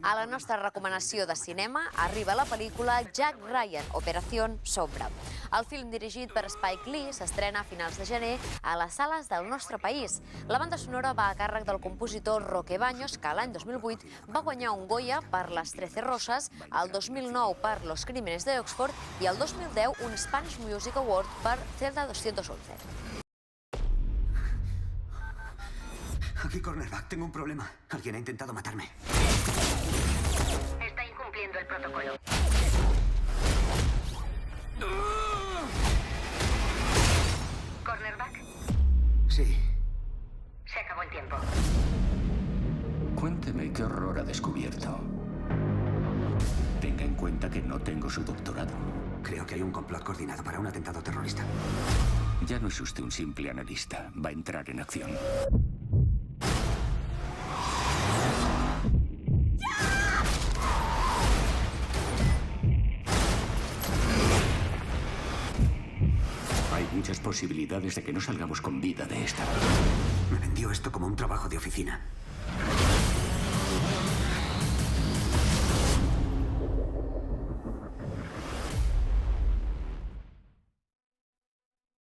A la nostra recomanació de cinema arriba la pel·lícula Jack Ryan, Operación Sombra. El film dirigit per Spike Lee s'estrena a finals de gener a les sales del nostre país. La banda sonora va a càrrec del compositor Roque Baños, que l'any 2008 va guanyar un Goya per Les 13 Rosas, el 2009 per Los Crímenes de Oxford i el 2010 un Spanish Music Award per Celda 211. Aquí, cornerback, tengo un problema. Alguien ha intentado matarme. Está incumpliendo el protocolo. ¿Cornerback? Sí. Se acabó el tiempo. Cuénteme qué horror ha descubierto. Tenga en cuenta que no tengo su doctorado. Creo que hay un complot coordinado para un atentado terrorista. Ya no es usted un simple analista. Va a entrar en acción. Hay muchas posibilidades de que no salgamos con vida de esta. Me vendió esto como un trabajo de oficina.